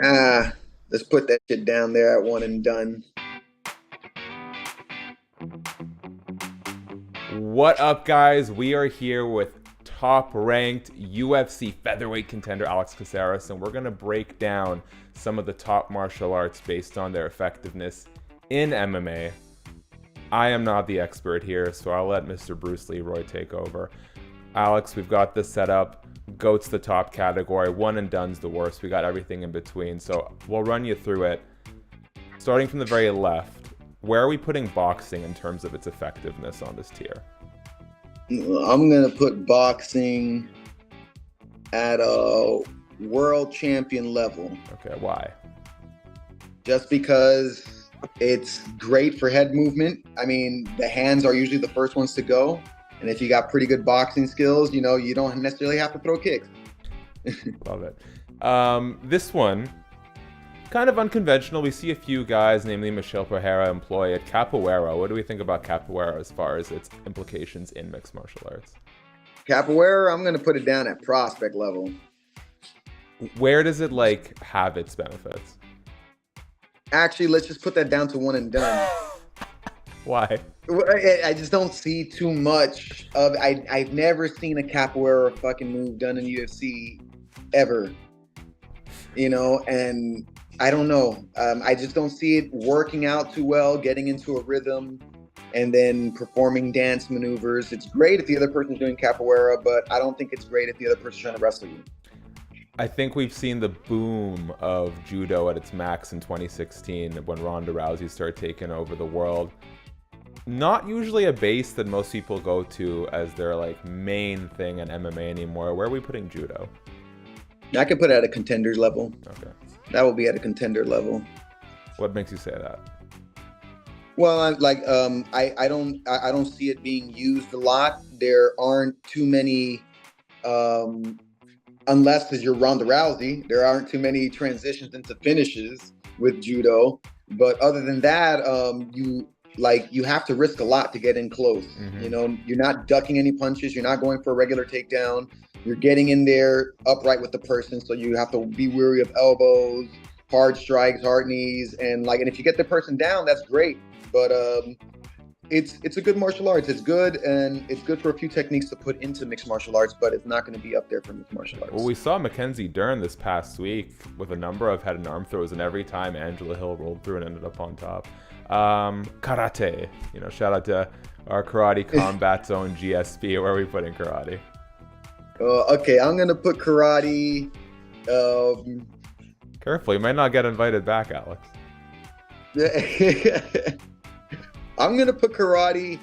Ah, let's put that shit down there at one and done. What up, guys? We are here with top-ranked UFC featherweight contender Alex Cacares, and we're going to break down some of the top martial arts based on their effectiveness in MMA. I am not the expert here, so I'll let Mr. Bruce Leroy take over. Alex, we've got this set up. GOAT's the top category. One and done's the worst. We got everything in between, so we'll run you through it. Starting from the very left, where are we putting boxing in terms of its effectiveness on this tier? I'm gonna put boxing at a world champion level. Okay, why? Just because it's great for head movement. I mean, the hands are usually the first ones to go. And if you got pretty good boxing skills, you don't necessarily have to throw kicks. Love it. This one, kind of unconventional. We see a few guys, namely Michel Pereira, employ it. Capoeira. What do we think about capoeira as far as its implications in mixed martial arts? Capoeira, I'm going to put it down at prospect level. Where does it have its benefits? Actually, let's just put that down to one and done. Why? I just don't see too much of. I've never seen a capoeira fucking move done in UFC ever. And I don't know. I just don't see it working out too well, getting into a rhythm, and then performing dance maneuvers. It's great if the other person's doing capoeira, but I don't think it's great if the other person's trying to wrestle you. I think we've seen the boom of judo at its max in 2016 when Ronda Rousey started taking over the world. Not usually a base that most people go to as their main thing in MMA anymore. Where are we putting judo? I could put it at a contender's level. Okay. That will be at a contender level. What makes you say that? Well, I don't see it being used a lot. There aren't too many, unless as you're Ronda Rousey, there aren't too many transitions into finishes with judo. But other than that, you have to risk a lot to get in close. Mm-hmm. You're not ducking any punches. You're not going for a regular takedown. You're getting in there upright with the person. So you have to be wary of elbows, hard strikes, hard knees. And if you get the person down, that's great. But it's a good martial arts. It's good. And it's good for a few techniques to put into mixed martial arts, but it's not going to be up there for mixed martial arts. Well, we saw Mackenzie Dern this past week with a number of head and arm throws, and every time Angela Hill rolled through and ended up on top. Karate, shout out to our Karate Combat Zone GSP. Where are we putting karate? Okay, I'm gonna put karate. Careful, you might not get invited back, Alex. I'm gonna put karate.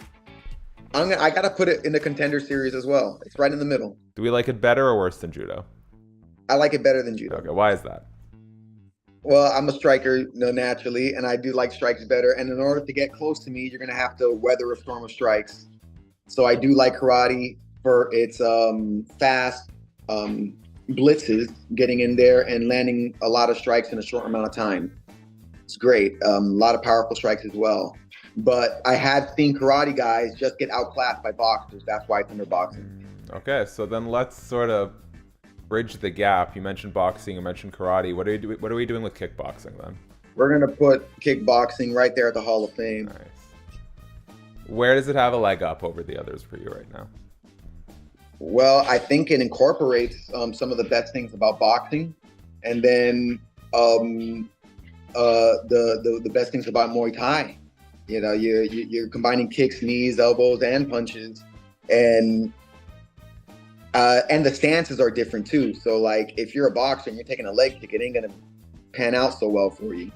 I gotta put it in the contender series as well. It's right in the middle. Do we like it better or worse than judo? I like it better than judo. Okay, why is that? Well, I'm a striker, naturally, and I do like strikes better. And in order to get close to me, you're gonna have to weather a storm of strikes. So I do like karate for its fast blitzes, getting in there and landing a lot of strikes in a short amount of time. It's great. A lot of powerful strikes as well. But I have seen karate guys just get outclassed by boxers. That's why it's under boxing. Okay, so then let's sort of bridge the gap. You mentioned boxing, you mentioned karate. What are we doing with kickboxing then? We're gonna put kickboxing right there at the Hall of Fame. Nice. Where does it have a leg up over the others for you right now? Well, I think it incorporates some of the best things about boxing, and then the best things about Muay Thai. You're combining kicks, knees, elbows, and punches, and the stances are different too. So if you're a boxer and you're taking a leg kick, it ain't gonna pan out so well for you.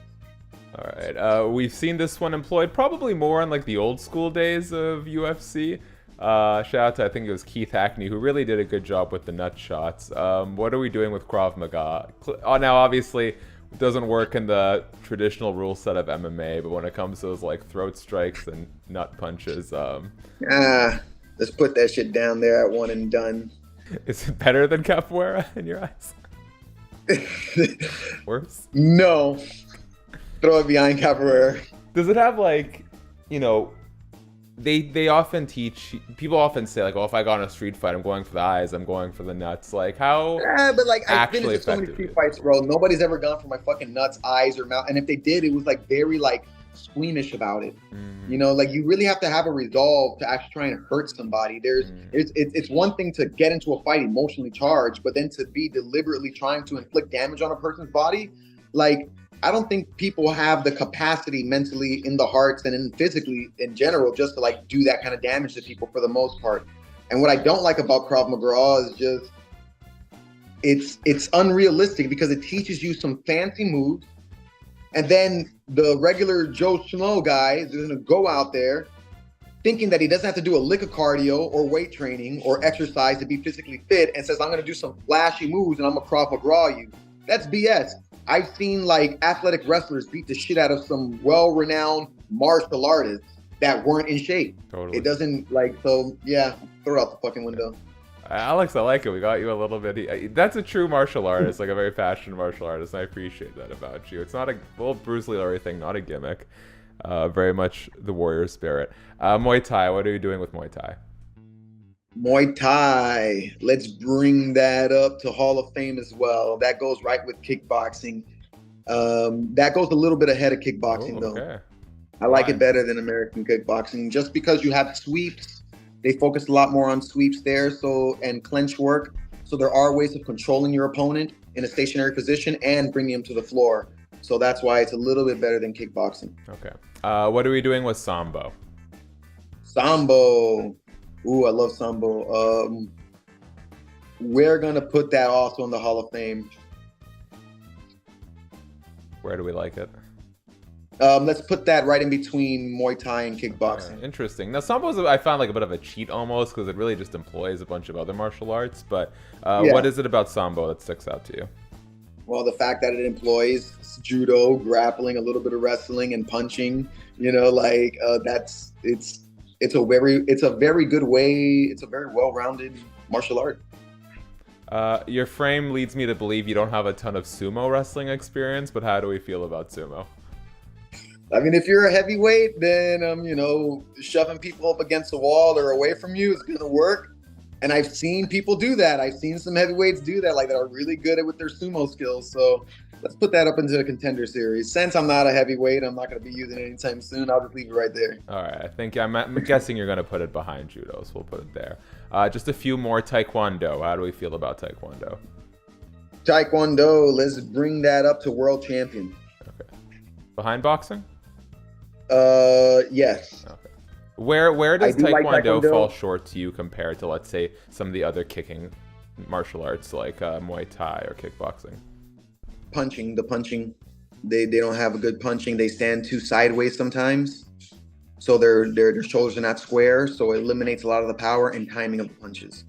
All right, we've seen this one employed probably more in the old school days of UFC. Shout out to, I think it was Keith Hackney, who really did a good job with the nut shots. What are we doing with Krav Maga? Now, obviously, it doesn't work in the traditional rule set of MMA, but when it comes to those throat strikes and nut punches, let's put that shit down there at one and done. Is it better than capoeira in your eyes? Worse? No. Throw it behind capoeira. Does it have they often teach, people often say like, oh, if I got in a street fight, I'm going for the eyes, I'm going for the nuts. Like how Yeah, but like I've been actually into so many effective street is fights, it? bro. Nobody's ever gone for my fucking nuts, eyes, or mouth. And if they did, it was like very like squeamish about it. You know, like you really have to have a resolve to actually try and hurt somebody. It's one thing to get into a fight emotionally charged, but then to be deliberately trying to inflict damage on a person's body, like I don't think people have the capacity mentally in the hearts and in physically in general just to like do that kind of damage to people for the most part. And what I don't like about Krav Maga is just it's unrealistic because it teaches you some fancy moves, and then the regular Joe Schmo guy is going to go out there thinking that he doesn't have to do a lick of cardio or weight training or exercise to be physically fit, and says, I'm going to do some flashy moves and I'm going to Krav Maga you. That's BS. I've seen like athletic wrestlers beat the shit out of some well-renowned martial artists that weren't in shape. Totally. It doesn't like, so yeah, throw it out the fucking window. Alex, I like it. We got you a little bit. That's a true martial artist, like a very passionate martial artist, and I appreciate that about you. It's not a little Bruce Lee or anything, not a gimmick. Very much the warrior spirit. Muay Thai, what are you doing with Muay Thai? Muay Thai, let's bring that up to Hall of Fame as well. That goes right with kickboxing. That goes a little bit ahead of kickboxing, though. I like it better than American kickboxing, just because you have sweeps. They focus a lot more on sweeps there, and clinch work. So there are ways of controlling your opponent in a stationary position and bringing him to the floor. So that's why it's a little bit better than kickboxing. Okay. What are we doing with sambo? Sambo. Ooh, I love sambo. We're gonna put that also in the Hall of Fame. Where do we like it? Let's put that right in between Muay Thai and kickboxing. Interesting. Now, sambo is, I found like a bit of a cheat almost, because it really just employs a bunch of other martial arts. But what is it about sambo that sticks out to you? Well, the fact that it employs judo, grappling, a little bit of wrestling, and punching. You know, like it's a very good way. It's a very well-rounded martial art. Your frame leads me to believe you don't have a ton of sumo wrestling experience, but how do we feel about sumo? I mean, if you're a heavyweight, then shoving people up against the wall or away from you is gonna work. And I've seen people do that. I've seen some heavyweights do that, like that are really good at with their sumo skills. So let's put that up into the contender series. Since I'm not a heavyweight, I'm not gonna be using it anytime soon. I'll just leave it right there. All right, I'm guessing you're gonna put it behind judo, so we'll put it there. Just a few more. Taekwondo. How do we feel about taekwondo? Taekwondo. Let's bring that up to world champion. Okay. Behind boxing? Yes. Okay. Where does taekwondo like fall short to you compared to, let's say, some of the other kicking martial arts like Muay Thai or kickboxing? The punching. They don't have a good punching. They stand too sideways sometimes. So their shoulders are not square, so it eliminates a lot of the power and timing of the punches.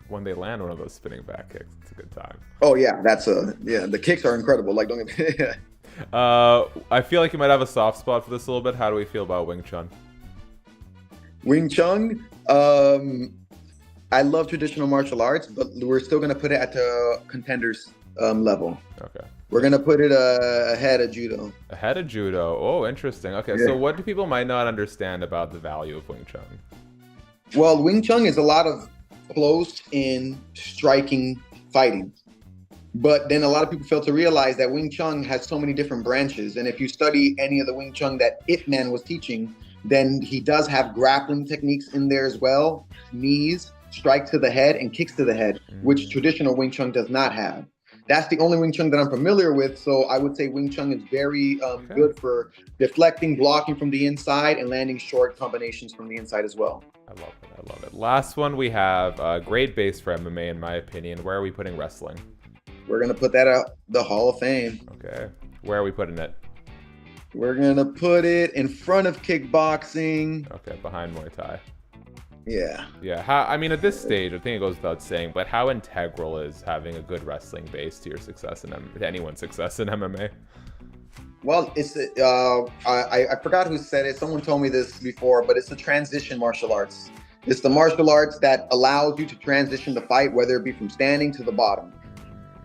When they land one of those spinning back kicks, it's a good time. Oh yeah, the kicks are incredible. Like, don't get me I feel like you might have a soft spot for this a little bit. How do we feel about Wing Chun? Wing Chun, I love traditional martial arts, but we're still going to put it at the contenders level. Okay. We're going to put it ahead of judo. Ahead of judo. Oh, interesting. Okay, Yeah. So what do people might not understand about the value of Wing Chun? Well, Wing Chun is a lot of close-in striking fighting. But then a lot of people fail to realize that Wing Chun has so many different branches. And if you study any of the Wing Chun that Ip Man was teaching, then he does have grappling techniques in there as well. Knees, strike to the head, and kicks to the head, which traditional Wing Chun does not have. That's the only Wing Chun that I'm familiar with. So I would say Wing Chun is very good for deflecting, blocking from the inside, and landing short combinations from the inside as well. I love it. Last one we have, great base for MMA in my opinion. Where are we putting wrestling? We're going to put that out the Hall of Fame. Okay. Where are we putting it? We're going to put it in front of kickboxing. Okay, behind Muay Thai. Yeah. Yeah. I mean, at this stage, I think it goes without saying, but how integral is having a good wrestling base to your success to anyone's success in MMA? Well, it's I forgot who said it. Someone told me this before, but it's the transition martial arts. It's the martial arts that allows you to transition the fight, whether it be from standing to the bottom.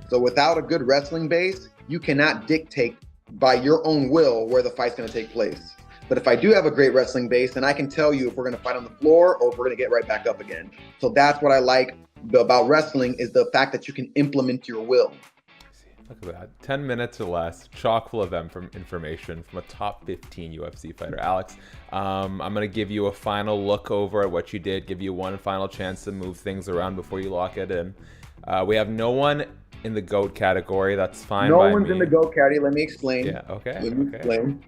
So without a good wrestling base, you cannot dictate by your own will where the fight's going to take place. But if I do have a great wrestling base, then I can tell you if we're going to fight on the floor or if we're going to get right back up again. So that's what I like about wrestling, is the fact that you can implement your will. Look at that. 10 minutes or less, chock full of information from a top 15 UFC fighter. Alex, I'm going to give you a final look over at what you did, give you one final chance to move things around before you lock it in. We have no one in the GOAT category. That's fine by me. No one's in the GOAT category. Let me explain. Yeah, okay. Let me explain.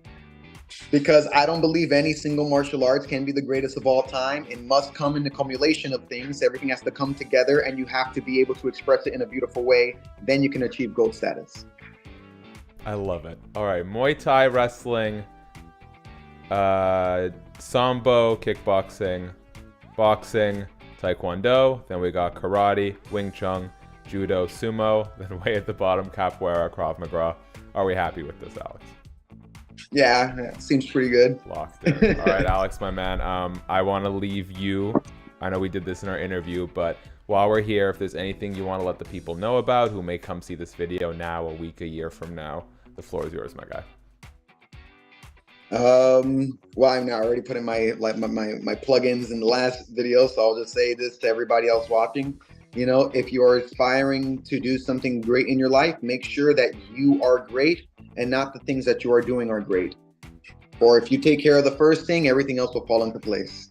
Because I don't believe any single martial arts can be the greatest of all time. It must come in the accumulation of things. Everything has to come together, and you have to be able to express it in a beautiful way. Then you can achieve GOAT status. I love it. All right, Muay Thai, wrestling, sambo, kickboxing, boxing, taekwondo. Then we got karate, Wing Chun, judo, sumo. Then way at the bottom, capoeira, Krav Maga. Are we happy with this, Alex? Yeah, seems pretty good. Locked in. All right, Alex, my man. I want to leave you. I know we did this in our interview, but while we're here, if there's anything you want to let the people know about who may come see this video now, a week, a year from now, the floor is yours, my guy. Well, I already put in my plugins in the last video, so I'll just say this to everybody else watching. You know, if you are aspiring to do something great in your life, make sure that you are great and not the things that you are doing are great. Or if you take care of the first thing, everything else will fall into place.